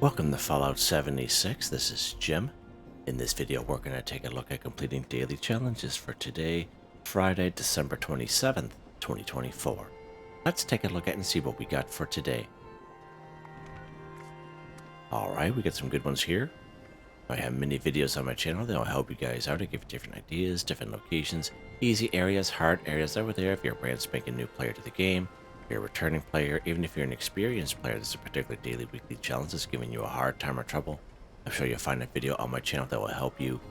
Welcome to Fallout 76, this is Jim. In this video we're going to take a look at completing daily challenges for today, Friday, December 27th, 2024. Let's take a look at and see what we got for today. Alright, we got some good ones here. I have many videos on my channel that will help you guys out and give you different ideas, different locations, easy areas, hard areas over there if you're a brand spanking new player to the game. If you're a returning player, even if you're an experienced player, this is a particular daily, weekly challenge that's giving you a hard time or trouble. I'm sure you'll find a video on my channel that will help you.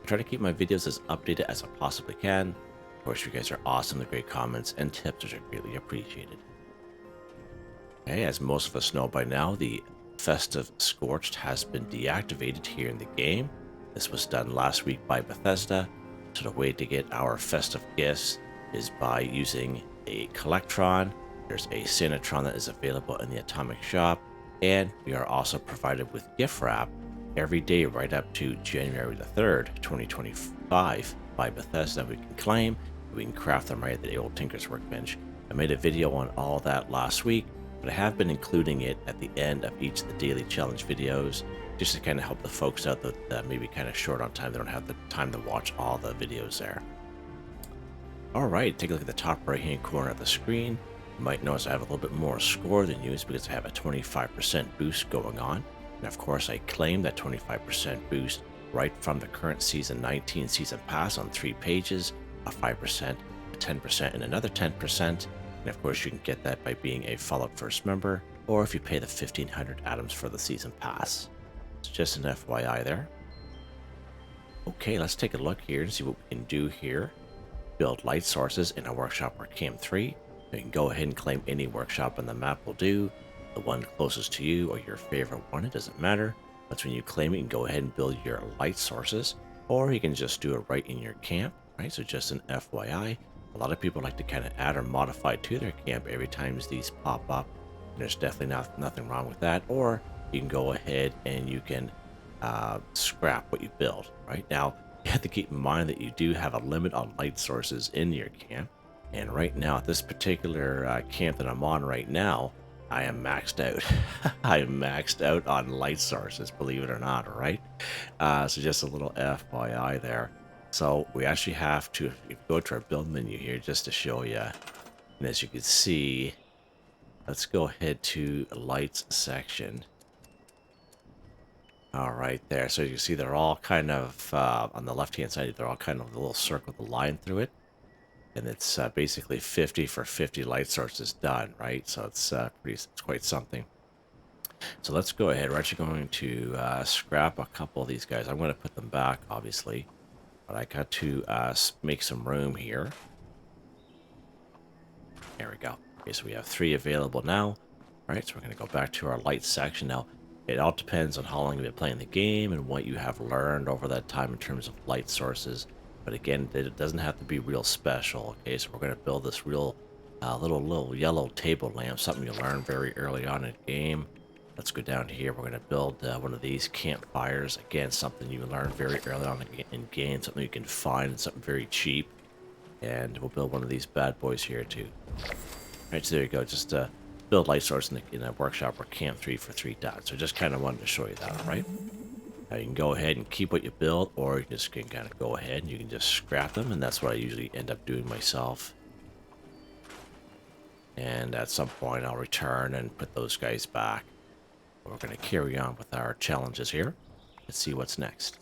I try to keep my videos as updated as I possibly can. Of course, you guys are awesome, the great comments and tips, which are greatly appreciated. Okay, as most of us know by now, the Festive Scorched has been deactivated here in the game. This was done last week by Bethesda. So the way to get our festive gifts is by using a Protectron. There's a Santatron that is available in the Atomic Shop, and we are also provided with gift wrap every day right up to January the 3rd, 2025 by Bethesda. We can claim, we can craft them right at the old Tinker's Workbench. I made a video on all that last week, but I have been including it at the end of each of the daily challenge videos just to kind of help the folks out that maybe kind of short on time. They don't have the time to watch all the videos there. All right, take a look at the top right hand corner of the screen. You might notice I have a little bit more score than you. It's because I have a 25% boost going on. And of course, I claim that 25% boost right from the current Season 19 Season Pass on 3 pages, a 5%, a 10%, and another 10%. And of course, you can get that by being a Fallout First member, or if you pay the 1,500 atoms for the Season Pass. It's just an FYI there. Okay, let's take a look here and see what we can do here. Build light sources in a workshop or Camp 3. You can go ahead and claim any workshop on the map will do. The one closest to you or your favorite one, it doesn't matter. That's when you claim it, you can go ahead and build your light sources, or you can just do it right in your camp, right? So just an FYI. A lot of people like to kind of add or modify to their camp every time these pop up. And there's definitely nothing wrong with that. Or you can go ahead and you can scrap what you build, right? Now, you have to keep in mind that you do have a limit on light sources in your camp. And right now, at this particular camp that I'm on right now, I am maxed out. I am maxed out on light sources, believe it or not, all right? So just a little FYI there. So we actually have to, if you go to our build menu here, just to show you, and as you can see, let's go ahead to lights section. All right, there. So you can see they're all kind of, on the left-hand side, they're all kind of a little circle with a line through it. And it's basically 50 for 50 light sources done, right? So it's it's quite something. So let's go ahead. We're actually going to scrap a couple of these guys. I'm going to put them back, obviously. But I got to make some room here. There we go. Okay, so we have 3 available now. All right, so we're going to go back to our light section now. It all depends on how long you've been playing the game and what you have learned over that time in terms of light sources. But again, it doesn't have to be real special. Okay, so we're going to build this real little yellow table lamp, something you learn very early on in the game. Let's go down here. We're going to build one of these campfires. Again, something you learn very early on in game, something you can find, something very cheap. And we'll build one of these bad boys here too. All right, so there you go. Just build light source in a workshop or Camp 3 for 3 dots. So just kind of wanted to show you that, all right? Now you can go ahead and keep what you build, or you just can kind of go ahead and you can just scrap them, and that's what I usually end up doing myself. And at some point I'll return and put those guys back. We're going to carry on with our challenges here. Let's see what's next.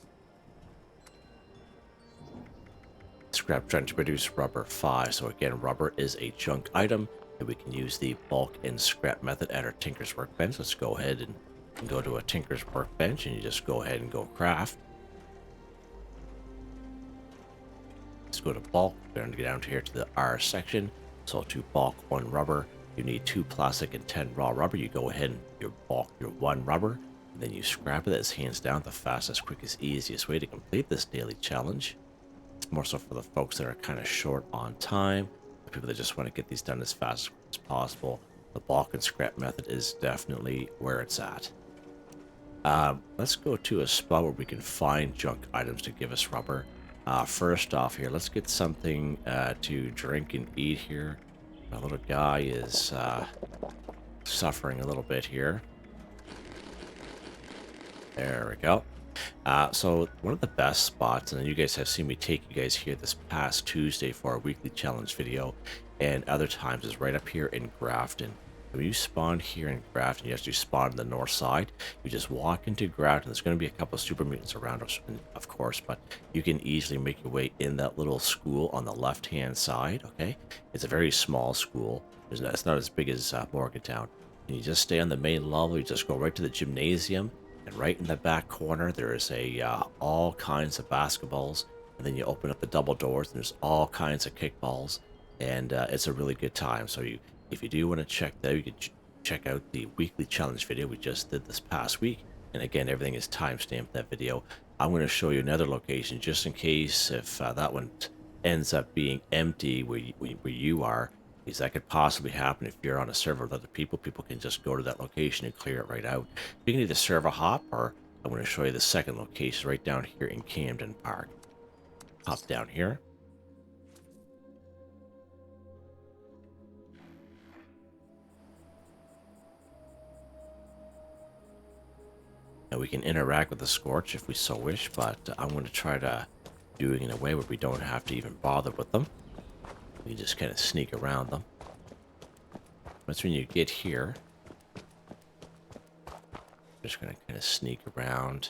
Scrap trying to produce rubber 5. So again, rubber is a junk item, and we can use the bulk and scrap method at our Tinker's Workbench. Let's go ahead and go to a Tinker's Workbench, and you just go ahead and go craft. Let's go to bulk. We're going to get down here to the R section. So to bulk 1 rubber, you need 2 plastic and 10 raw rubber. You go ahead and you bulk your 1 rubber, and then you scrap it. That's hands down the fastest, quickest, easiest way to complete this daily challenge. It's more so for the folks that are kind of short on time, the people that just want to get these done as fast as possible. The bulk and scrap method is definitely where it's at. Let's go to a spot where we can find junk items to give us rubber. First off here, let's get something to drink and eat here. My little guy is suffering a little bit here. There we go. So one of the best spots, and you guys have seen me take you guys here this past Tuesday for our weekly challenge video, and other times is right up here in Grafton. When you spawn here in Grafton, you actually spawn on the north side. You just walk into Grafton. There's going to be a couple of super mutants around us, of course, but you can easily make your way in that little school on the left-hand side, okay? It's a very small school. It's not as big as Morgantown. And you just stay on the main level. You just go right to the gymnasium. And right in the back corner, there is all kinds of basketballs. And then you open up the double doors, and there's all kinds of kickballs. And it's a really good time. So if you do want to check that, you can check out the weekly challenge video we just did this past week. And again, everything is timestamped in that video. I'm going to show you another location just in case if that one ends up being empty where you are. Because that could possibly happen if you're on a server with other people. People can just go to that location and clear it right out. You can either server hop, or I'm going to show you the second location right down here in Camden Park. Hop down here. Now we can interact with the Scorch if we so wish, but I'm going to try to do it in a way where we don't have to even bother with them. We just kind of sneak around them. Once when you get here, just going to kind of sneak around.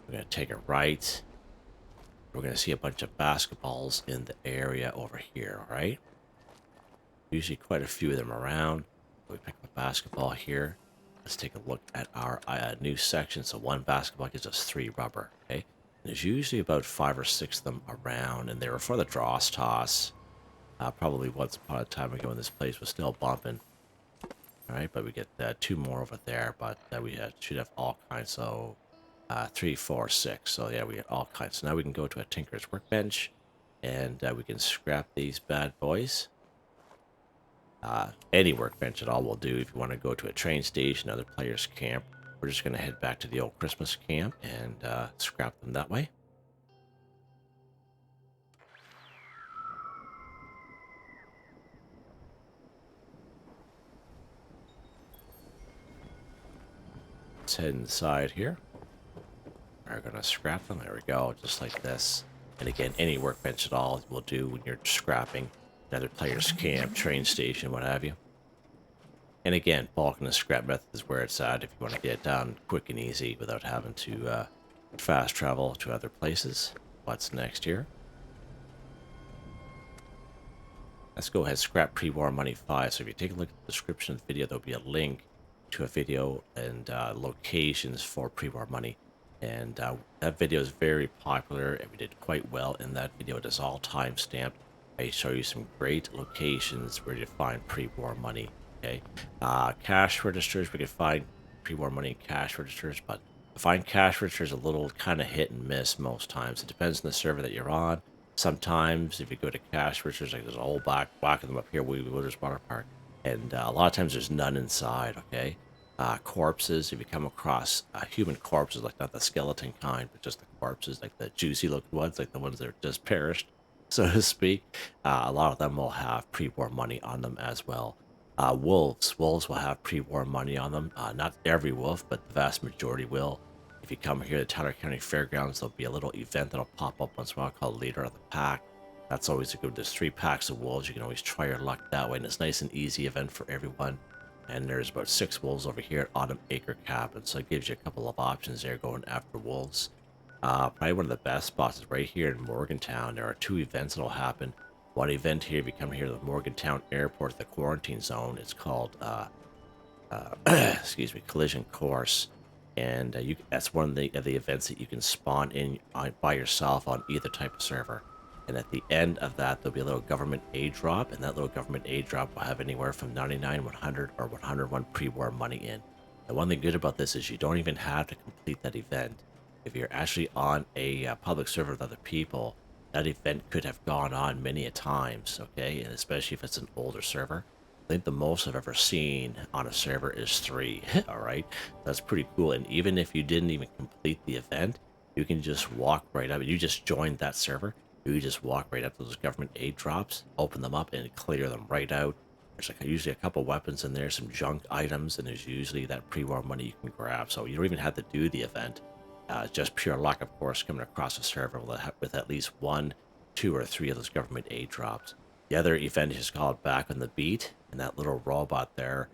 We're going to take a right. We're going to see a bunch of basketballs in the area over here, all right? Usually quite a few of them around. We pick up a basketball here. Let's take a look at our new section. So one basketball gives us 3 rubber, okay? And there's usually about 5 or 6 of them around, and they were for the dross toss. Probably once upon a time ago when this place was still bumping. Alright, but we get 2 more over there, but we should have all kinds. So 3, 4, 6. So yeah, we get all kinds. So now we can go to a Tinker's Workbench, and we can scrap these bad boys. Any workbench at all will do. If you want to go to a train station, other players' camp, we're just going to head back to the old Christmas camp and scrap them that way. Let's head inside here. We're going to scrap them. There we go, just like this. And again, any workbench at all will do when you're scrapping another player's camp, train station, what have you. And again, bulk and the scrap method is where it's at if you want to get it done quick and easy without having to fast travel to other places. What's next here? Let's go ahead and scrap pre-war money 5. So if you take a look at the description of the video, there'll be a link to a video and locations for pre-war money. And that video is very popular, and we did quite well in that video. It is all time-stamped. I show you some great locations where you find pre-war money. Okay, cash registers, we can find pre-war money cash registers, but to find cash registers is a little kind of hit and miss most times. It depends on the server that you're on. Sometimes if you go to cash registers, like there's a whole back of them up here, we Wilders Water Park, and a lot of times there's none inside. Okay, corpses, if you come across human corpses, like not the skeleton kind, but just the corpses, like the juicy looking ones, like the ones that are just perished, so to speak, a lot of them will have pre-war money on them as well. Wolves will have pre-war money on them. Not every wolf, but the vast majority will. If you come here to Tyler County Fairgrounds, there'll be a little event that'll pop up once in a while called Leader of the Pack. That's always a good. There's 3 packs of wolves. You can always try your luck that way, and it's nice and easy event for everyone. And there's about 6 wolves over here at Autumn Acre Cabin, so it gives you a couple of options there going after wolves. Probably one of the best spots is right here in Morgantown. There are 2 events that'll happen. One event here, if you come here to the Morgantown Airport, the quarantine zone, it's called, excuse me, Collision Course. And that's one of the events that you can spawn in by yourself on either type of server. And at the end of that, there'll be a little government aid drop, and that little government aid drop will have anywhere from 99, 100, or 101 pre-war money in. The one thing good about this is you don't even have to complete that event. If you're actually on a public server with other people, that event could have gone on many a times, okay? And especially if it's an older server. I think the most I've ever seen on a server is 3, all right? That's pretty cool. And even if you didn't even complete the event, you can just walk right up. You just joined that server. You just walk right up to those government aid drops, open them up, and clear them right out. There's like usually a couple weapons in there, some junk items, and there's usually that pre-war money you can grab. So you don't even have to do the event. Just pure luck, of course, coming across a server with at least 1, 2, or 3 of those government aid drops. The other event is called Back on the Beat, and that little robot there,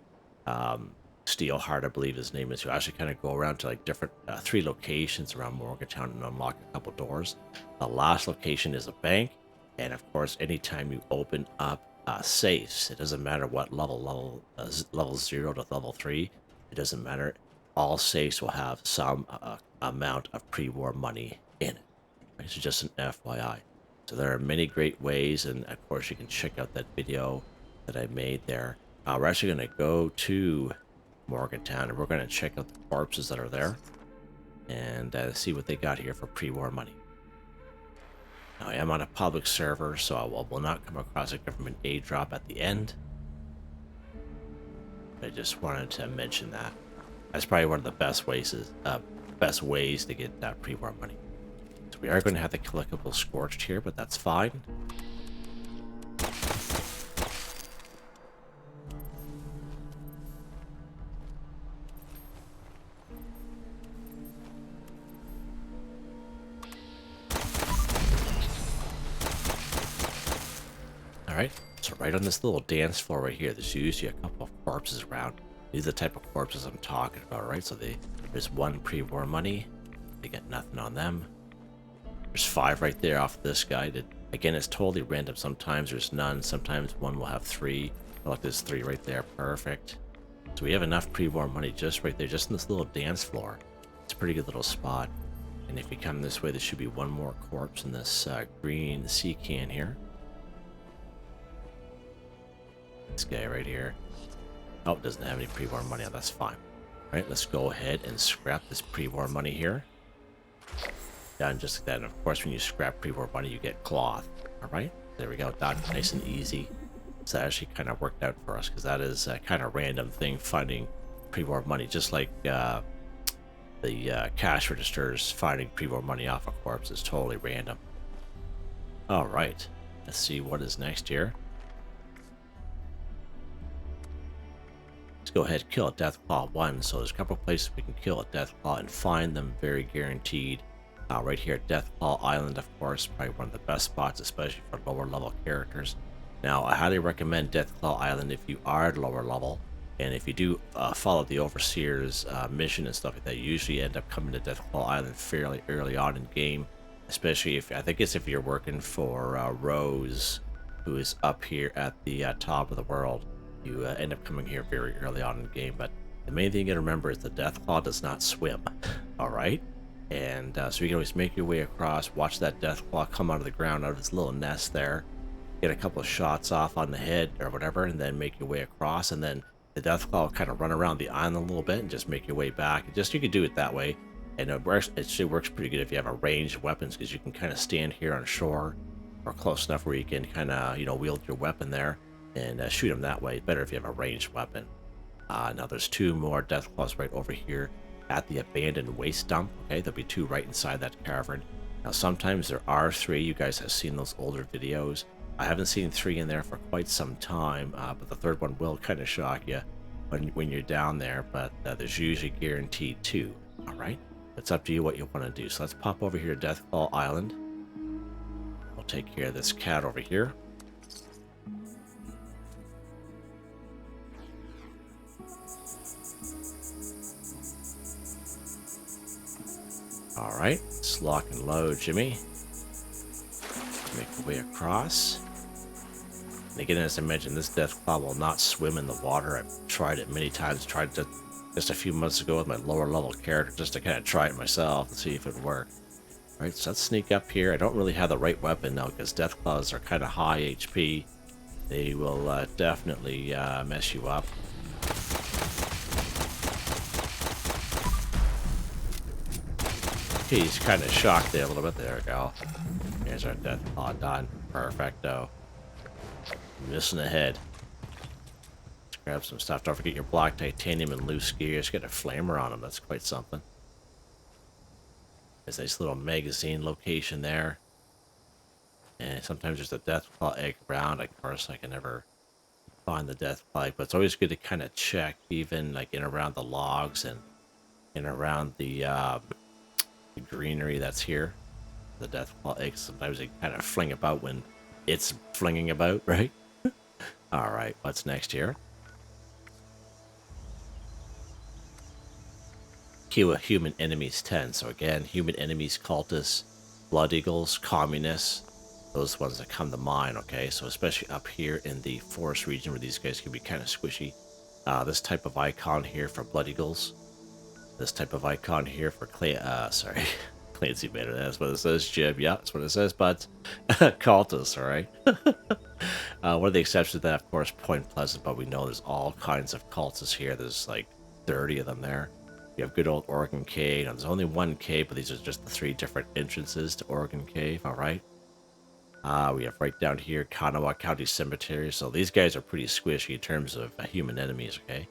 Steelheart, I believe his name is, who actually kind of go around to like different 3 locations around Morgantown and unlock a couple doors. The last location is a bank, and of course, anytime you open up safes, it doesn't matter what level 0 to level 3, it doesn't matter. All safes will have some amount of pre-war money in it. Right? So just an FYI. So there are many great ways, and of course you can check out that video that I made there. We're actually going to go to Morgantown, and we're going to check out the corpses that are there and see what they got here for pre-war money. Now, I am on a public server, so I will not come across a government aid drop at the end. I just wanted to mention that. That's probably one of the best ways to get pre-war money. So we are going to have the collectible Scorched here, but that's fine. Alright, so right on this little dance floor right here, there's usually a couple of corpses around. These are the type of corpses I'm talking about, right? So there's 1 pre-war money. They get nothing on them. There's 5 right there off this guy. Again, it's totally random. Sometimes there's none. Sometimes one will have 3. Look, there's 3 right there. Perfect. So we have enough pre-war money just right there, just in this little dance floor. It's a pretty good little spot. And if you come this way, there should be 1 more corpse in this green sea can here. This guy right here. Oh, doesn't have any pre-war money. Oh, that's fine. All right, let's go ahead and scrap this pre-war money here. Done just like that. And of course, when you scrap pre-war money, you get cloth. All right, there we go. Done. Nice and easy. So that actually kind of worked out for us because that is a kind of random thing, finding pre-war money. Just like the cash registers finding pre-war money off a corpse is totally random. All right, let's see what is next here. Let's go ahead and kill a Deathclaw 1. So there's a couple places we can kill a Deathclaw and find them very guaranteed. Right here at Deathclaw Island, of course, probably one of the best spots, especially for lower level characters. Now, I highly recommend Deathclaw Island if you are lower level, and if you do follow the Overseer's mission and stuff like that, you usually end up coming to Deathclaw Island fairly early on in game, especially if, I think it's if you're working for Rose, who is up here at the top of the world. You end up coming here very early on in the game, but the main thing you gotta remember is the Deathclaw does not swim, alright? And so you can always make your way across, watch that Deathclaw come out of the ground, out of his little nest there, get a couple of shots off on the head or whatever, and then make your way across, and then the Deathclaw will kind of run around the island a little bit and just make your way back. You can do it that way, and it actually works pretty good if you have a range of weapons, because you can kind of stand here on shore or close enough where you can kind of, wield your weapon there and shoot them that way. Better if you have a ranged weapon. Now there's 2 more Deathclaws right over here at the abandoned waste dump. Okay, there'll be 2 right inside that cavern. Now sometimes there are 3. You guys have seen those older videos. I haven't seen 3 in there for quite some time, but the 3rd one will kind of shock you when you're down there, but there's usually guaranteed 2. All right, it's up to you what you want to do. So let's pop over here to Deathclaw Island. We'll take care of this cat over here. All right, let's lock and load, Jimmy. Make our way across. And again, as I mentioned, this Deathclaw will not swim in the water. I've tried it many times. Tried it just a few months ago with my lower level character, just to kind of try it myself and see if it worked. All right, so let's sneak up here. I don't really have the right weapon now because Deathclaws are kind of high HP. They will definitely mess you up. He's kind of shocked there a little bit. There we go. Here's our Deathclaw done. Perfecto. Missing a head. Let's grab some stuff. Don't forget your black titanium and loose gears. Get a flamer on them. That's quite something. There's a nice little magazine location there. And sometimes there's a Deathclaw egg around. Of course, I can never find the Deathclaw, but it's always good to kind of check, even like in around the logs and in around the greenery that's here. The Deathclaw eggs, sometimes they kind of fling about when it's flinging about, right? All right, what's next here? Queue of human enemies 10. So again, human enemies, cultists, blood eagles, communists, those ones that come to mind, okay? So especially up here in the forest region where these guys can be kind of squishy. This type of icon here for blood eagles. This type of icon here for Clancy made it. That's what it says, Jib. Yeah, that's what it says, but cultists, all right? One of the exceptions to that, of course, Point Pleasant, but we know there's all kinds of cultists here. There's like 30 of them there. You have good old Oregon Cave. Now, there's only one cave, but these are just the 3 different entrances to Oregon Cave, all right? We have right down here, Kanawha County Cemetery. So these guys are pretty squishy in terms of human enemies, okay?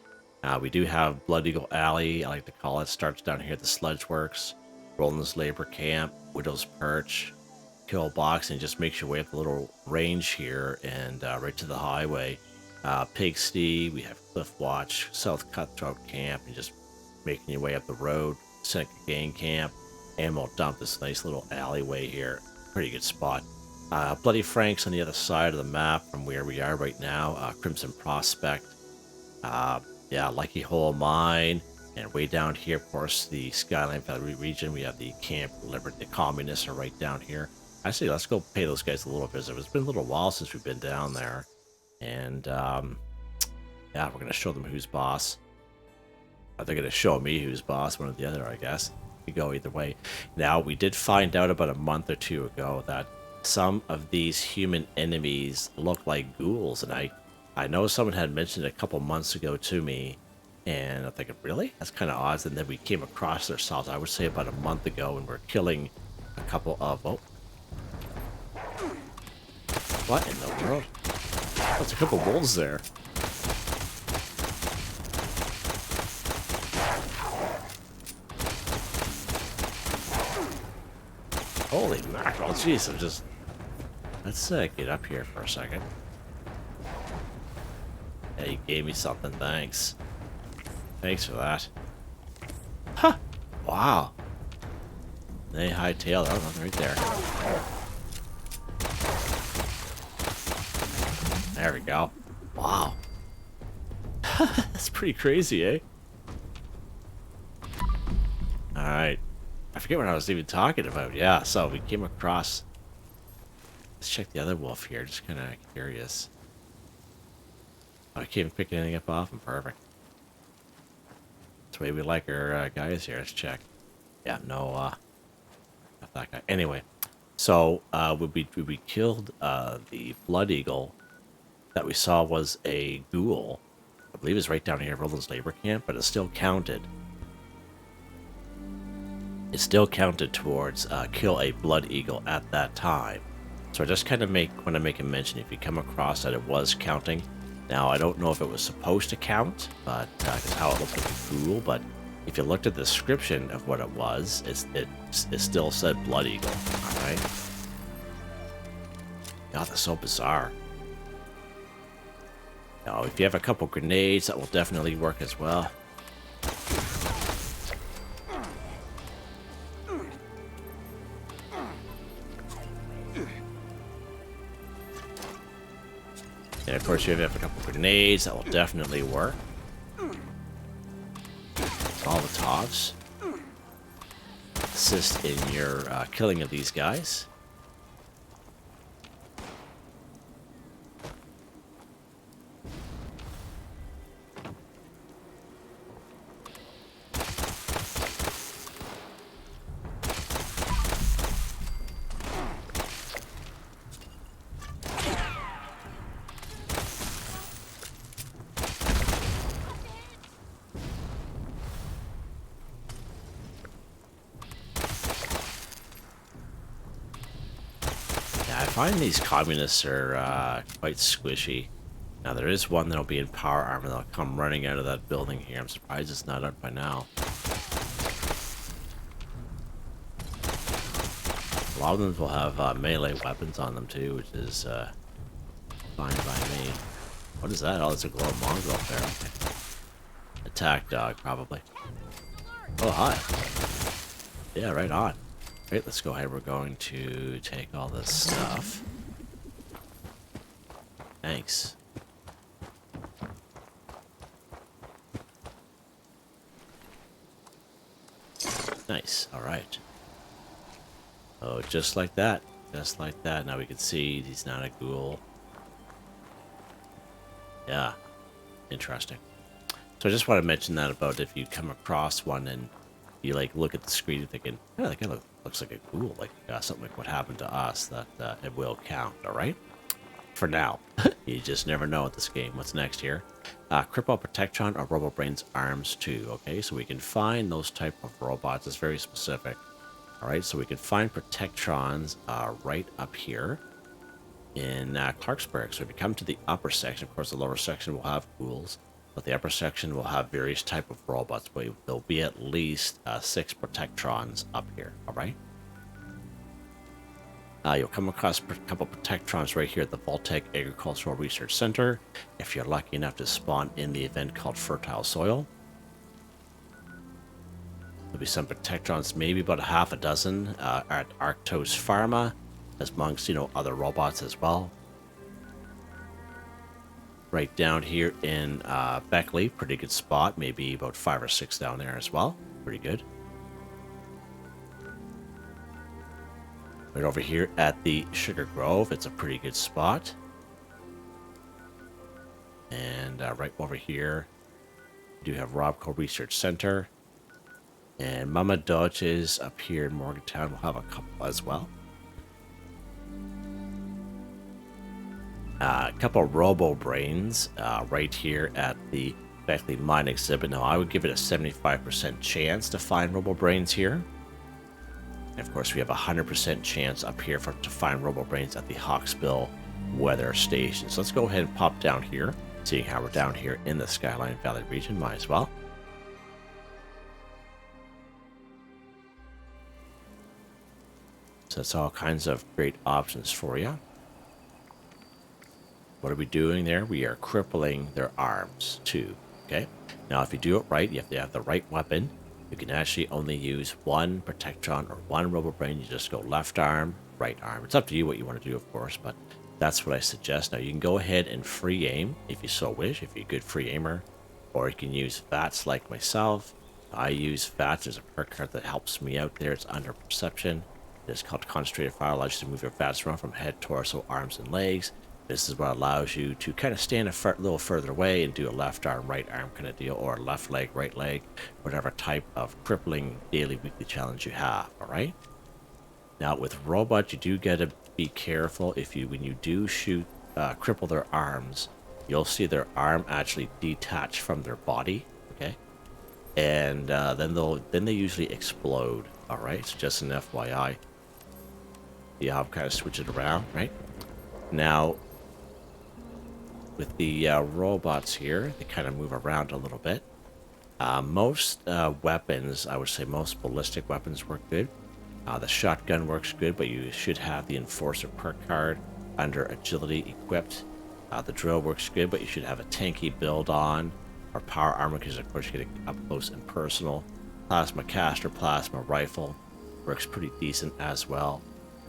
We do have Blood Eagle Alley, I like to call it. Starts down here at the Sludge Works, Roland's Labor Camp, Widow's Perch, Kill Box, and just makes your way up the little range here and right to the highway. Pigsty, we have Cliff Watch, South Cutthroat Camp, and just making your way up the road. Seneca Gang Camp, Ammo Dump, this nice little alleyway here. Pretty good spot. Bloody Frank's on the other side of the map from where we are right now. Crimson Prospect. Yeah, Lucky Hole Mine. And way down here, of course, the Skyline Valley region. We have the Camp Liberty. The Communists are right down here. Actually, let's go pay those guys a little visit. It's been a little while since we've been down there. And, yeah, we're going to show them who's boss. They're going to show me who's boss, one or the other, I guess. We go either way. Now, we did find out about a month or 2 ago that some of these human enemies look like ghouls. And I know someone had mentioned it a couple months ago to me. And I'm thinking, really? That's kind of odd. And then we came across ourselves, I would say about a month ago, and we're killing a couple of... Oh. What in the world? That's a couple wolves there. Holy mackerel, jeez, I'm just... Let's get up here for a second. Yeah, you gave me something, thanks. Thanks for that. Huh! Wow. They hightailed, that one right there. There we go. Wow. That's pretty crazy, eh? Alright. I forget what I was even talking about. Yeah, so we came across... Let's check the other wolf here, just kind of curious. Oh, I can't pick anything up off him. Perfect. That's the way we like our guys here. Let's check. Yeah, no, not that guy. Anyway, so we killed the Blood Eagle that we saw was a ghoul. I believe it's right down here at Roland's Labor Camp, but it's still counted. It still counted towards kill a Blood Eagle at that time. So I just kind of want to make a mention if you come across that it was counting. Now, I don't know if it was supposed to count, but it's how it looked like a ghoul, but if you looked at the description of what it was, it still said Blood Eagle, alright? God, that's so bizarre. Now, if you have a couple grenades, that will definitely work as well. And of course, if you have a couple grenades, that will definitely work. Molotovs assist in your killing of these guys. I find these communists are quite squishy. Now there is one that'll be in power armor that'll come running out of that building here. I'm surprised it's not up by now. A lot of them will have melee weapons on them too, which is fine by me. What is that? Oh, it's a glow mongrel up there. Okay. Attack dog, probably. Oh, hi. Yeah, right on. Great, let's go ahead. We're going to take all this stuff. Thanks. Nice. All right. Oh, just like that. Just like that. Now we can see he's not a ghoul. Yeah. Interesting. So I just want to mention that about if you come across one and you like look at the screen and thinking, oh, that guy looks like a ghoul, like something like what happened to us, that it will count. All right. For now. You just never know with this game. What's next here? Cripple, Protectron, or Robobrain's arms too. Okay, so we can find those type of robots. It's very specific. All right, so we can find Protectrons right up here in Clarksburg. So if you come to the upper section, of course, the lower section will have ghouls, but the upper section will have various type of robots. But there'll be at least 6 Protectrons up here. All right. You'll come across a couple Protectrons right here at the Voltec Agricultural Research Center, if you're lucky enough to spawn in the event called Fertile Soil. There'll be some Protectrons, maybe about a half a dozen at Arctos Pharma, amongst, other robots as well. Right down here in Beckley, pretty good spot, maybe about 5 or 6 down there as well. Pretty good. Right over here at the Sugar Grove, it's a pretty good spot. And right over here, we do have Robco Research Center. And Mama Dodge's up here in Morgantown will have a couple as well. A couple of Robobrains right here at the Beckley Mine exhibit. Now, I would give it a 75% chance to find Robobrains here. And of course, we have a 100% chance up here to find Robobrains at the Hawksbill Weather Station. So let's go ahead and pop down here, seeing how we're down here in the Skyline Valley region. Might as well. So that's all kinds of great options for you. What are we doing there? We are crippling their arms too. Okay. Now, if you do it right, you have to have the right weapon. You can actually only use one Protectron or one Robobrain. You just go left arm, right arm. It's up to you what you want to do, of course, but that's what I suggest. Now, you can go ahead and free aim if you so wish, if you're a good free aimer, or you can use VATS like myself. I use VATS. There's a perk card that helps me out there. It's under perception. It's called Concentrated Fire. Allows you to move your VATS around from head, torso, arms, and legs. This is what allows you to kind of stand a little further away and do a left arm, right arm kind of deal, or left leg, right leg, whatever type of crippling daily, weekly challenge you have, all right? Now, with robots, you do got to be careful. When you do shoot, cripple their arms, you'll see their arm actually detach from their body, okay? And then they usually explode, all right? So just an FYI. Yeah, I'm kind of switch it around, right? Now, with the robots here, they kind of move around a little bit. Most weapons, I would say most ballistic weapons work good. The shotgun works good, but you should have the Enforcer perk card under Agility equipped. The drill works good, but you should have a tanky build on, or power armor, because of course you get it up close and personal. Plasma caster, plasma rifle works pretty decent as well.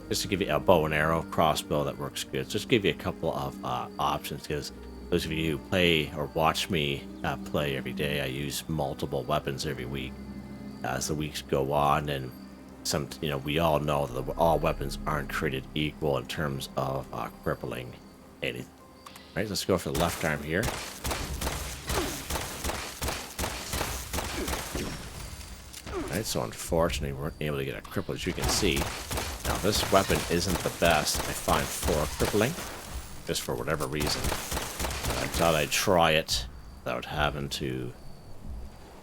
Just to give you a bow and arrow, crossbow, that works good. Just give you a couple of options, because those of you who play or watch me play every day, I use multiple weapons every week as the weeks go on, and we all know that all weapons aren't created equal in terms of crippling anything. All right, let's go for the left arm here. All right, so unfortunately, we weren't able to get a cripple, as you can see. Now, this weapon isn't the best, I find, for crippling, just for whatever reason. I thought I'd try it without having to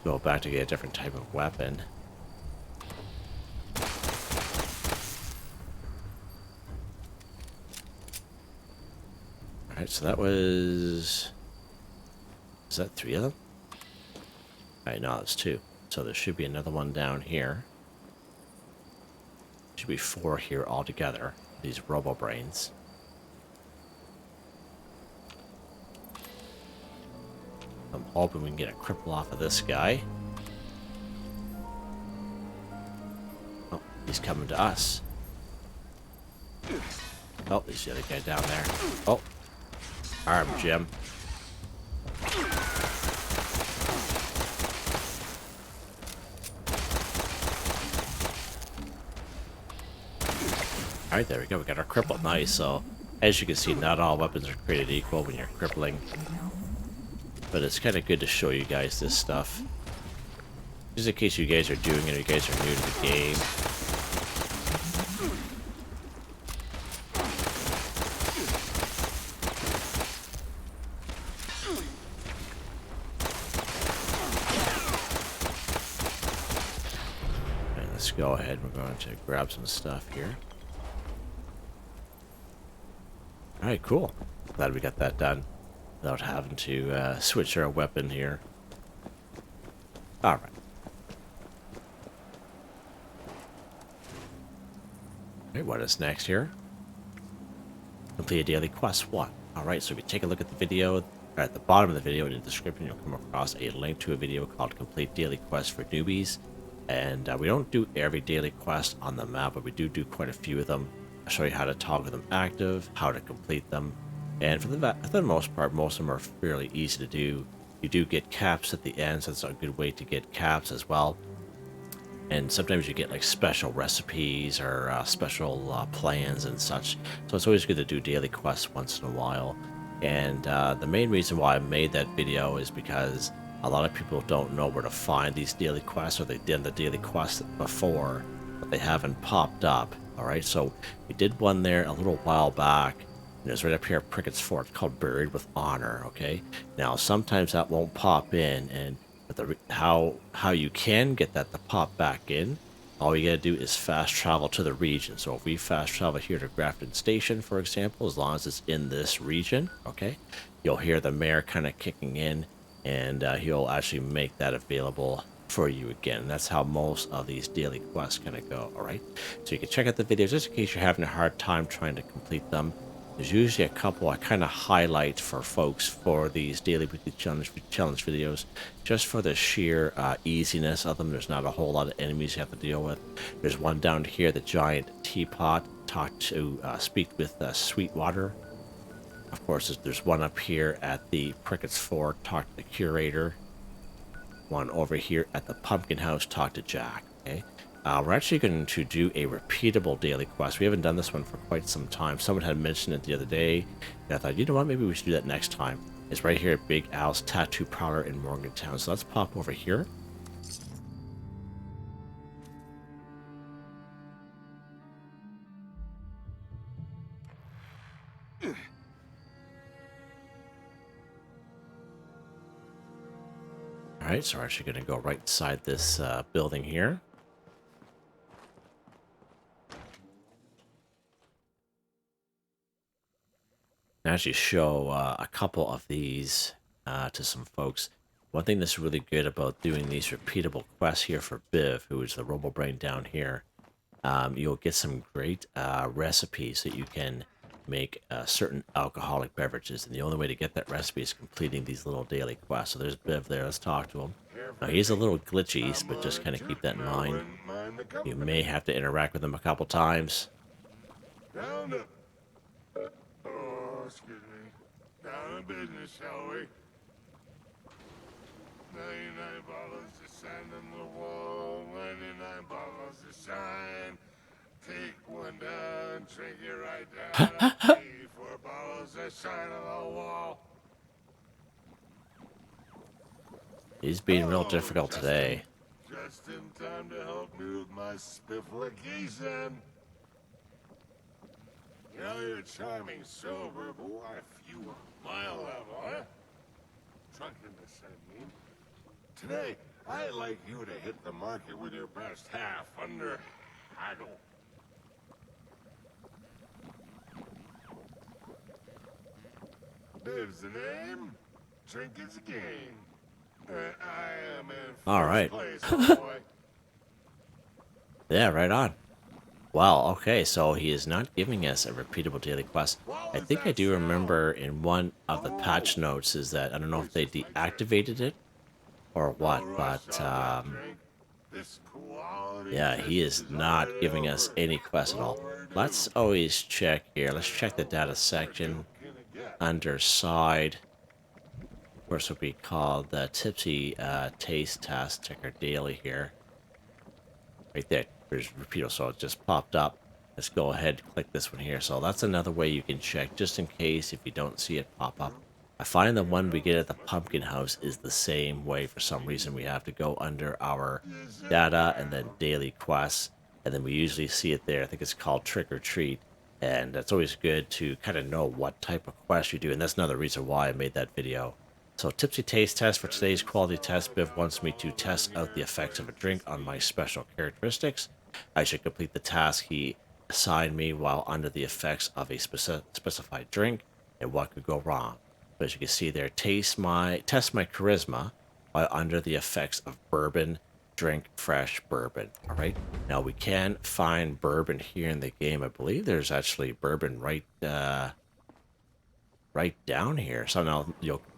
go back to get a different type of weapon. Alright, so that was... Is that 3 of them? Alright, no, it's 2. So there should be another one down here. Should be 4 here altogether, these Robobrains. Hoping we can get a cripple off of this guy. Oh, he's coming to us. Oh, there's the other guy down there. Oh, arm, Jim. Alright, there we go. We got our cripple. Nice. So, as you can see, not all weapons are created equal when you're crippling. But it's kind of good to show you guys this stuff. Just in case you guys are doing it or you guys are new to the game. And let's go ahead. We're going to grab some stuff here. Alright, cool. Glad we got that done without having to switch our weapon here. Alright. Alright, what is next here? Complete a daily quest. What? Alright, so if you take a look at the video, or at the bottom of the video in the description, you'll come across a link to a video called Complete Daily Quest for Newbies. And we don't do every daily quest on the map, but we do quite a few of them. I'll show you how to toggle them active, how to complete them. And for the most part, most of them are fairly easy to do. You do get caps at the end, so it's a good way to get caps as well. And sometimes you get like special recipes or special plans and such. So it's always good to do daily quests once in a while. And the main reason why I made that video is because a lot of people don't know where to find these daily quests, or they've done the daily quests before, but they haven't popped up. Alright, so we did one there a little while back. And it's right up here at Prickett's Fort. It's called Buried with Honor, okay? Now, sometimes that won't pop in, and how you can get that to pop back in, all you gotta do is fast travel to the region. So if we fast travel here to Grafton Station, for example, as long as it's in this region, okay, you'll hear the mayor kind of kicking in, and he'll actually make that available for you again. That's how most of these daily quests kind of go, alright? So you can check out the videos just in case you're having a hard time trying to complete them. There's usually a couple I kind of highlight for folks for these daily weekly challenge videos, just for the sheer easiness of them. There's not a whole lot of enemies you have to deal with. There's one down here, the giant teapot, speak with Sweetwater. Of course, there's one up here at the Prickett's Fort, talk to the curator. One over here at the Pumpkin House, talk to Jack. Okay. We're actually going to do a repeatable daily quest. We haven't done this one for quite some time. Someone had mentioned it the other day, and I thought, you know what, maybe we should do that next time. It's right here at Big Al's Tattoo Parlor in Morgantown. So let's pop over here. Alright, so we're actually going to go right inside this building here. And actually show a couple of these to some folks. One thing that's really good about doing these repeatable quests here for Biv, who is the Robobrain down here, you'll get some great recipes that you can make certain alcoholic beverages. And the only way to get that recipe is completing these little daily quests. So there's Biv there. Let's talk to him. Now, he's a little glitchy, but just kind of keep that in mind. You may have to interact with him a couple times. Excuse me. Down to business, shall we? 99 bottles of sand on the wall, 99 bottles of shine. Take one down, drink it right down. 84 bottles of shine on the wall. He's being real difficult today. Just in time to help me with my spifflication. You know you're charming sober, but why few on my level, huh? Drunkenness, I mean. Today, I'd like you to hit the market with your best half under haggle. Biv's the name, drink is a game. I am in all right. place, boy. Yeah, right on. Well, okay, so he is not giving us a repeatable daily quest. What I was think I that do sound? remember in one of the patch Oh, notes is that I don't know if they voices like that. deactivated it or No what, rush but on that drink. This quality yeah, he business is is not already giving us over. any quests at all. Let's Overdue. always check here. Let's check the How data overdue section can it get? under side. Of course, what we call the tipsy taste test. Check our daily here. Right there. There's repeater, so it just popped up. Let's go ahead and click this one here. So that's another way you can check, just in case if you don't see it pop up. I find the one we get at the pumpkin house is the same way. For some reason, we have to go under our Is it data and then now? daily quests, and then we usually see it there. I think it's called trick or treat, and that's always good to kind of know what type of quest you do. And that's another reason why I made that video. So, tipsy taste test for today's quality test. Biv wants me to test out the effects of a drink on my special characteristics. I should complete the task he assigned me while under the effects of a specified drink, and what could go wrong. So as you can see there, test my charisma while under the effects of bourbon. Drink fresh bourbon. All right. Now we can find bourbon here in the game. I believe there's actually bourbon right down here. So now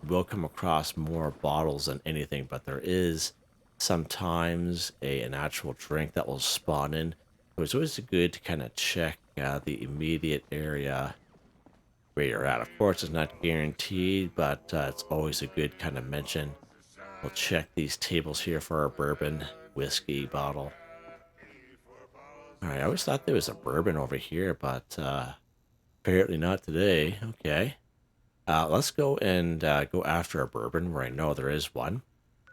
will come across more bottles than anything, but there is sometimes an actual drink that will spawn in. So it's always good to kind of check the immediate area where you're at. Of course, it's not guaranteed, but it's always a good kind of mention. We'll check these tables here for our bourbon whiskey bottle. All right, I always thought there was a bourbon over here, but apparently not today. Okay. Let's go and go after a bourbon where I know there is one.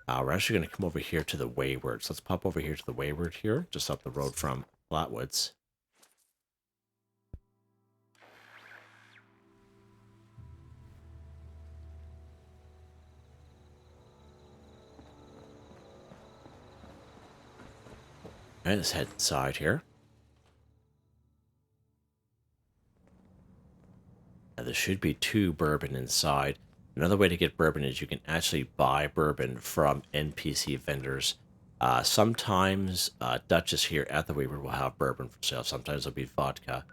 We're actually going to come over here to the Wayward. So let's pop over here to the Wayward here, just up the road from Flatwoods. And let's head inside here. Now, there should be 2 bourbon inside. Another way to get bourbon is you can actually buy bourbon from NPC vendors. Sometimes Duchess here at the Wayward will have bourbon for sale. Sometimes it'll be vodka.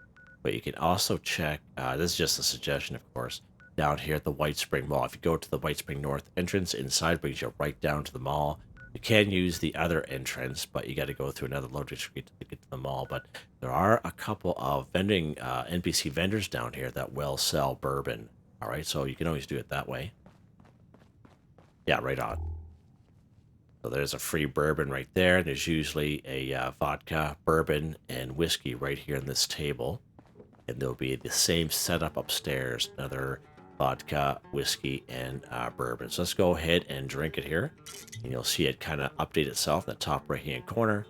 But you can also check, this is just a suggestion, of course, down here at the White Spring Mall. If you go to the White Spring North entrance, inside brings you right down to the mall. You can use the other entrance, but you got to go through another loading screen to get to the mall. But there are a couple of vending NPC vendors down here that will sell bourbon. All right, so you can always do it that way. Yeah, right on. So there's a free bourbon right there. There's usually a vodka, bourbon, and whiskey right here on this table. And there'll be the same setup upstairs. Another vodka, whiskey, and bourbon. So let's go ahead and drink it here. And you'll see it kind of update itself in the top right-hand corner.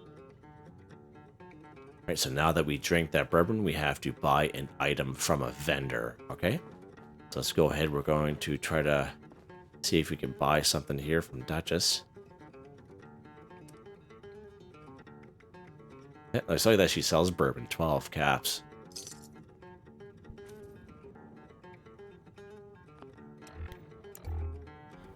All right, so now that we drink that bourbon, we have to buy an item from a vendor, okay? So let's go ahead. We're going to try to see if we can buy something here from Duchess. Yeah, I saw that she sells bourbon, 12 caps.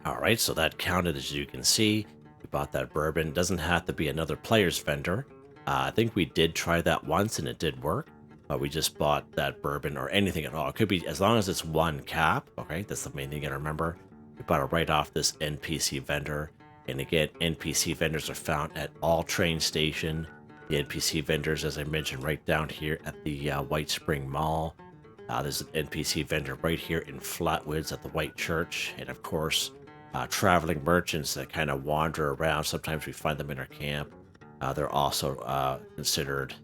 All right, so that counted, as you can see. We bought that bourbon. Doesn't have to be another player's vendor. I think we did try that once and it did work, but we just bought that bourbon or anything at all. It could be, as long as it's 1 cap, okay? That's the main thing you gotta remember. We bought it right off this NPC vendor. And again, NPC vendors are found at all train station. The NPC vendors, as I mentioned, right down here at the White Spring Mall. There's an NPC vendor right here in Flatwoods at the White Church. And of course, traveling merchants that kind of wander around. Sometimes we find them in our camp. They're also considered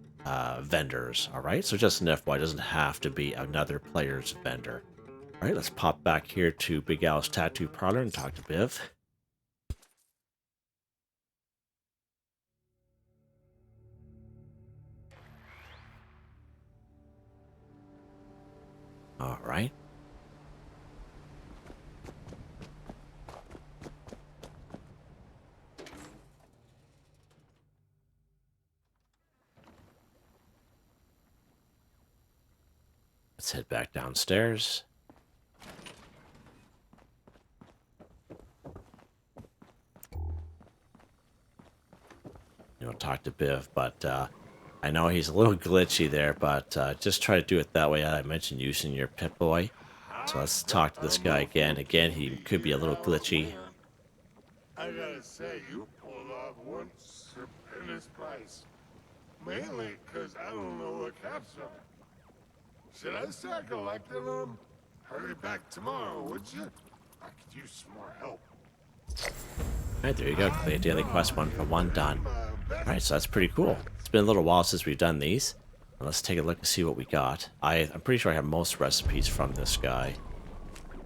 vendors. All right, so just an FY, doesn't have to be another player's vendor. All right, let's pop back here to Big Al's Tattoo Parlor and talk to Biv. All right. Let's head back downstairs. Talk to Biv, but I know he's a little glitchy there, but just try to do it that way. I mentioned using your Pip-Boy. So let's talk to this guy again. Again, he could be a little glitchy. I gotta say, you pulled off one stupendous price. Mainly because I don't know what caps are. Should I start collecting them? Hurry back tomorrow, would you? I could use some more help. Alright, there you go. Complete daily quest 1 for 1 done. Alright, so that's pretty cool. It's been a little while since we've done these. Let's take a look and see what we got. I'm pretty sure I have most recipes from this guy.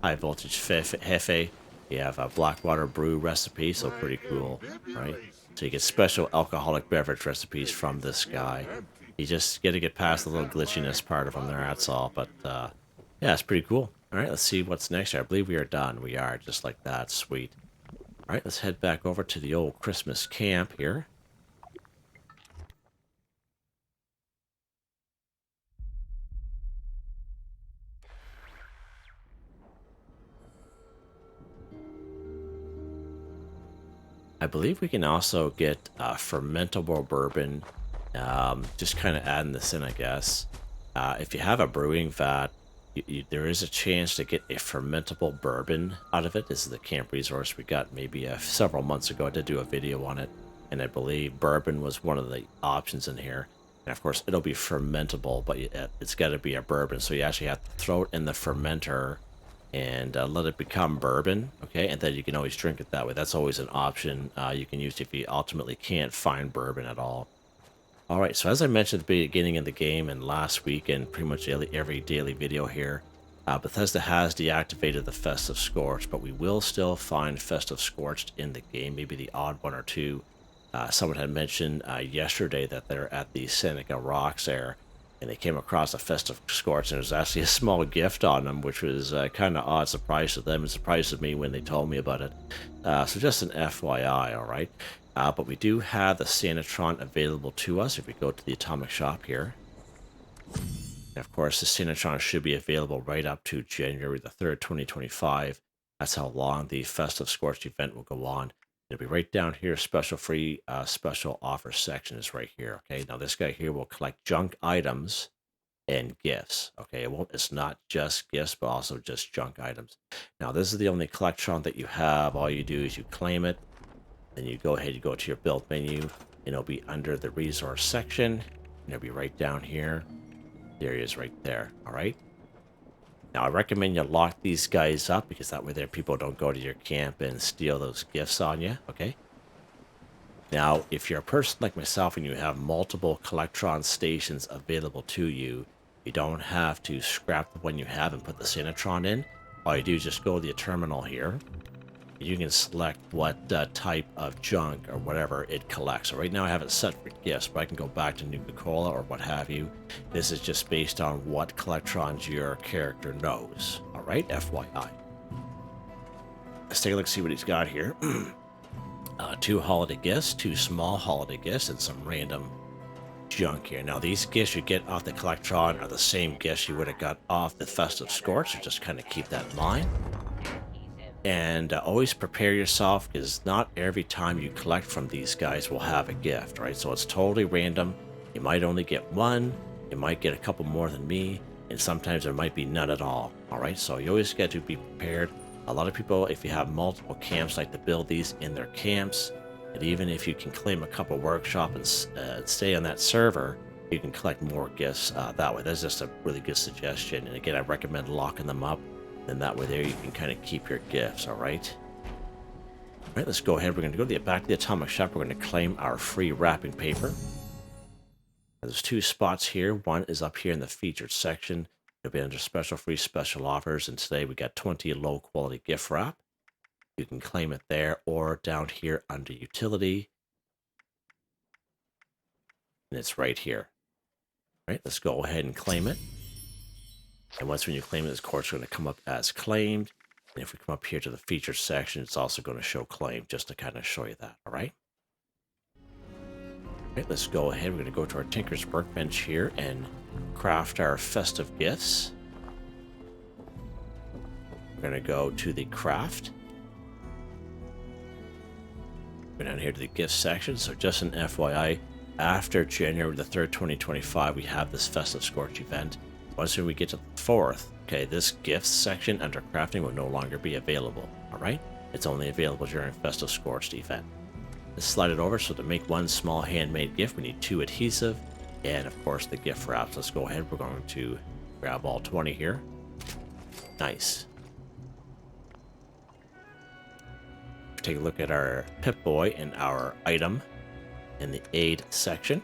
High voltage Hefe. You have a Blackwater brew recipe, so pretty cool, right? So you get special alcoholic beverage recipes from this guy. You just got to get past the little glitchiness part of them there, that's all. But yeah, it's pretty cool. All right, let's see what's next here. I believe we are done. We are, just like that. Sweet. All right, let's head back over to the old Christmas camp here. I believe we can also get fermentable bourbon. Just kind of adding this in, I guess. If you have a brewing vat, there is a chance to get a fermentable bourbon out of it. This is the camp resource we got maybe several months ago. I did do a video on it, and I believe bourbon was one of the options in here. And of course, it'll be fermentable, but it's got to be a bourbon, so you actually have to throw it in the fermenter and let it become bourbon, okay? And then you can always drink it that way. That's always an option you can use if you ultimately can't find bourbon at all. All right, so as I mentioned at the beginning of the game and last week and pretty much every daily video here, Bethesda has deactivated the Festive Scorched, but we will still find Festive Scorched in the game, maybe the odd one or two. Someone had mentioned yesterday that they're at the Seneca Rocks there, and they came across a Festive Scorched, and there's actually a small gift on them, which was kind of odd surprise to them and surprise to me when they told me about it. So just an FYI, all right? But we do have the Santatron available to us if we go to the Atomic Shop here. And of course, the Santatron should be available right up to January the 3rd, 2025. That's how long the Festive Scorched event will go on. It'll be right down here. Special free, special offer section is right here. Okay, now this guy here will collect junk items and gifts. Okay, it's not just gifts, but also just junk items. Now, this is the only Collectron that you have. All you do is you claim it, then you go ahead, you go to your build menu, and it'll be under the resource section, and it'll be right down here. There he is right there, all right? Now, I recommend you lock these guys up because that way there people don't go to your camp and steal those gifts on you, okay? Now, if you're a person like myself and you have multiple Collectron stations available to you, you don't have to scrap the one you have and put the Santatron in. All you do is just go to the terminal here. You can select what type of junk or whatever it collects. So right now I have it set for gifts, but I can go back to Nuka-Cola or what have you. This is just based on what Collectrons your character knows. All right, FYI. Let's take a look, see what he's got here. 2 holiday gifts, 2 small holiday gifts, and some random junk here. Now, these gifts you get off the Collectron are the same gifts you would have got off the Festive Scorched, so just kind of keep that in mind. And always prepare yourself, because not every time you collect from these guys will have a gift, right? So it's totally random. You might only get one, you might get a couple more than me, and sometimes there might be none at all, all right? So you always get to be prepared. A lot of people, if you have multiple camps, like to build these in their camps, and even if you can claim a couple workshop and stay on that server, you can collect more gifts that way. That's just a really good suggestion, and again, I recommend locking them up. Then that way there you can kind of keep your gifts, all right? All right, let's go ahead. We're going to go back to the Atomic Shop. We're going to claim our free wrapping paper. There's 2 spots here. One is up here in the featured section. It'll be under special free special offers. And today we got 20 low quality gift wrap. You can claim it there or down here under utility. And it's right here. All right, let's go ahead and claim it. And once when you claim it, this course is going to come up as claimed. And if we come up here to the featured section, it's also going to show claim, just to kind of show you that, all right? All right, let's go ahead. We're going to go to our Tinker's Workbench here and craft our festive gifts. We're going to go to the craft. Go down here to the gift section. So just an FYI, after January the 3rd, 2025, we have this Festive Scorched event. Once we get to the 4th, okay, this gifts section under crafting will no longer be available, alright? It's only available during Festive Scorched event. Let's slide it over. So to make one small handmade gift, we need 2 adhesive and of course the gift wraps. Let's go ahead. We're going to grab all 20 here. Nice. Take a look at our Pip-Boy and our item in the aid section.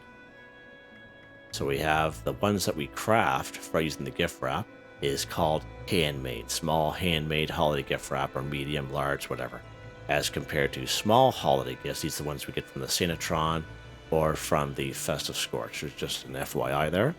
So we have the ones that we craft for using the gift wrap is called handmade, small handmade holiday gift wrap, or medium, large, whatever. As compared to small holiday gifts, these are the ones we get from the Santatron or from the Festive Scorched. There's just an FYI there.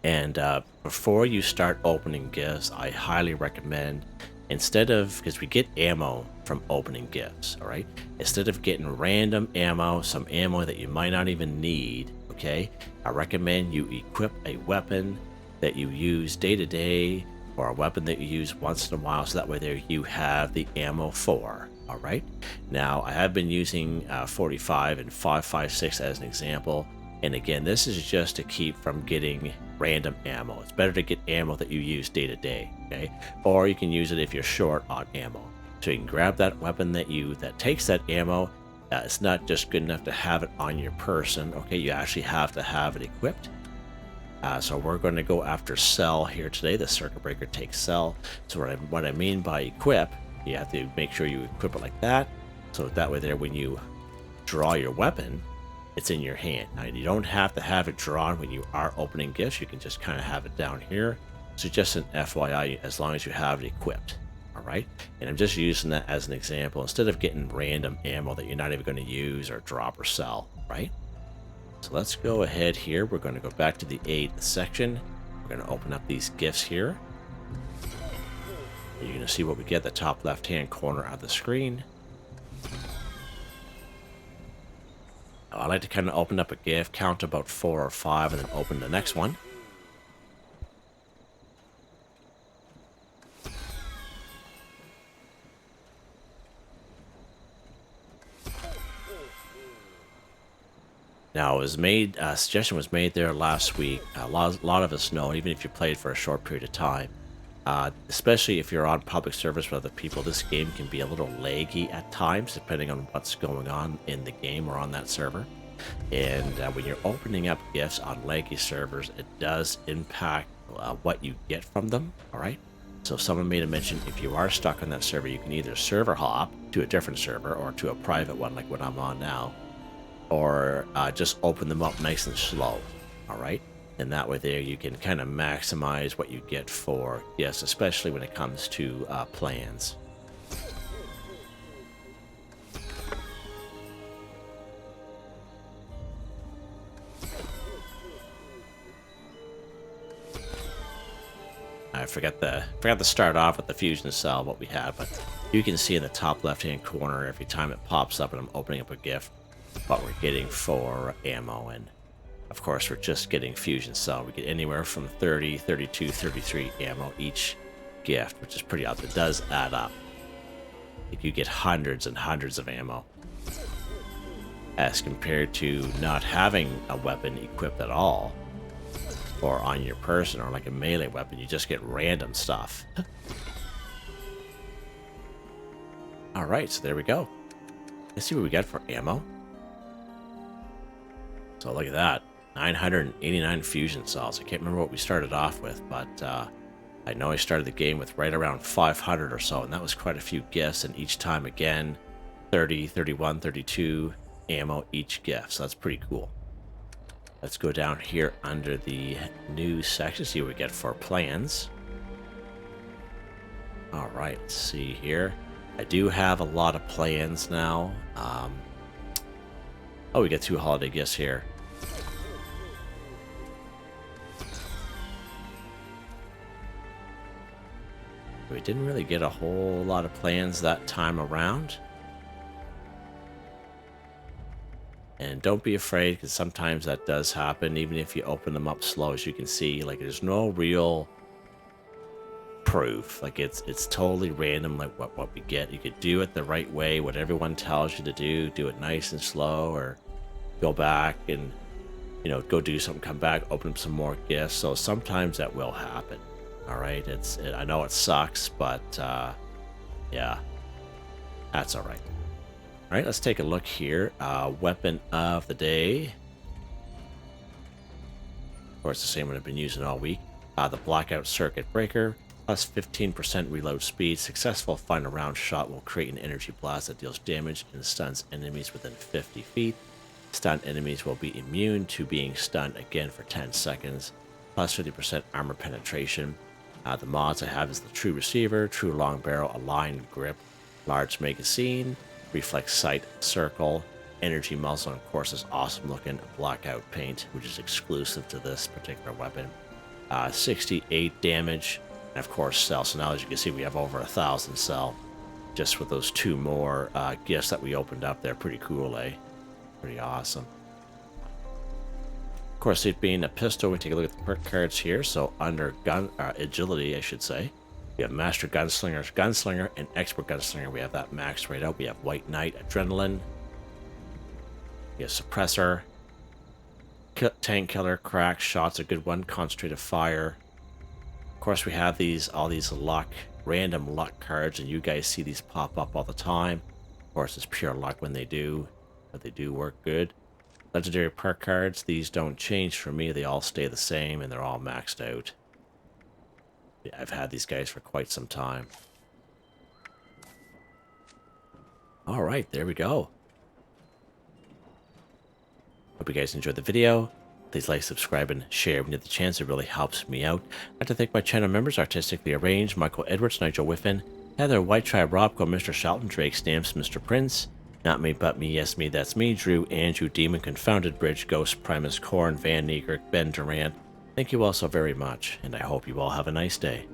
And before you start opening gifts, I highly recommend, instead of, because we get ammo from opening gifts, all right? Instead of getting random ammo, some ammo that you might not even need, okay? I recommend you equip a weapon that you use day to day, or a weapon that you use once in a while, so that way there you have the ammo for, all right? Now, I have been using 45 and 5.56 as an example, and again, this is just to keep from getting random ammo. It's better to get ammo that you use day to day, okay? Or you can use it if you're short on ammo. So you can grab that weapon that takes that ammo. It's not just good enough to have it on your person, okay? You actually have to have it equipped. So we're going to go after Cell here today. The Circuit Breaker takes Cell. So what I mean by equip, you have to make sure you equip it like that. So that way there, when you draw your weapon, it's in your hand. Now, you don't have to have it drawn when you are opening gifts. You can just kind of have it down here. So just an FYI, as long as you have it equipped. All right. And I'm just using that as an example instead of getting random ammo that you're not even going to use or drop or sell, right? So let's go ahead here. We're going to go back to the aid section. We're going to open up these gifts here. You're going to see what we get at the top left-hand corner of the screen. I like to kind of open up a gift, count about 4 or 5, and then open the next one. Now, it was made, a suggestion was made there last week. A lot of us know, even if you played for a short period of time, especially if you're on public service with other people, this game can be a little laggy at times, depending on what's going on in the game or on that server. And when you're opening up gifts on laggy servers, it does impact what you get from them, all right? So someone made a mention, if you are stuck on that server, you can either server hop to a different server or to a private one like what I'm on now, or just open them up nice and slow, all right? And that way there you can kind of maximize what you get for gifts, especially when it comes to plans. I forgot to start off with the fusion cell, what we have, but you can see in the top left-hand corner every time it pops up and I'm opening up a gift, what we're getting for ammo. And of course, we're just getting fusion cell. We get anywhere from 30, 32, 33 ammo each gift, which is pretty awesome. It does add up. Like you get hundreds and hundreds of ammo, as compared to not having a weapon equipped at all, or on your person, or like a melee weapon. You just get random stuff. All right, so there we go. Let's see what we got for ammo. So look at that. 989 fusion cells. I can't remember what we started off with, but I know I started the game with right around 500 or so, and that was quite a few gifts, and each time again 30, 31, 32 ammo each gift, so that's pretty cool. Let's go down here under the new section, see what we get for plans. All right, let's see here. I do have a lot of plans now. Oh, we get 2 holiday gifts here. We didn't really get a whole lot of plans that time around. And don't be afraid, because sometimes that does happen, even if you open them up slow. As you can see, like, there's no real proof. Like it's totally random. Like what we get. You could do it the right way. What everyone tells you to do. Do it nice and slow, or go back and go do something. Come back, open up some more gifts. So sometimes that will happen. All right. I know it sucks, but yeah, that's all right. All right. Let's take a look here. Weapon of the day. Of course, the same one I've been using all week. The Blackout Circuit Breaker, plus 15% reload speed. Successful final round shot will create an energy blast that deals damage and stuns enemies within 50 feet. Stunned enemies will be immune to being stunned again for 10 seconds. Plus 50% armor penetration. The mods I have is the True Receiver, True Long Barrel, Aligned Grip, Large Magazine, Reflex Sight, Circle, Energy Muzzle, and of course this awesome looking Blackout Paint, which is exclusive to this particular weapon. 68 damage, and of course cell. So now as you can see we have over 1,000 cell just with those 2 more gifts that we opened up there. Pretty cool, eh? Pretty awesome. Of course, it being a pistol, we take a look at the perk cards here. So under gun agility, I should say, we have Master Gunslinger, and Expert Gunslinger. We have that maxed right out. We have White Knight, Adrenaline. We have Suppressor, Tank Killer, Crack, Shot's a good one, Concentrated Fire. Of course, we have all these random luck cards, and you guys see these pop up all the time. Of course, it's pure luck when they do, but they do work good. Legendary perk cards, these don't change for me. They all stay the same, and they're all maxed out. Yeah, I've had these guys for quite some time. All right, there we go. Hope you guys enjoyed the video. Please like, subscribe, and share when you get the chance. It really helps me out. I'd like to thank my channel members, Artistically Arranged, Michael Edwards, Nigel Wiffen, Heather, Whitetribe, Robco, Mr. Shelton, Drake Stamps, Mr.Prince, NotMeButMeYesMeThatsMe, Drew, Andrew, Demon, Confoundedbridge, Ghost, Primus, Corne van Niekerk, Ben Durant. Thank you all so very much, and I hope you all have a nice day.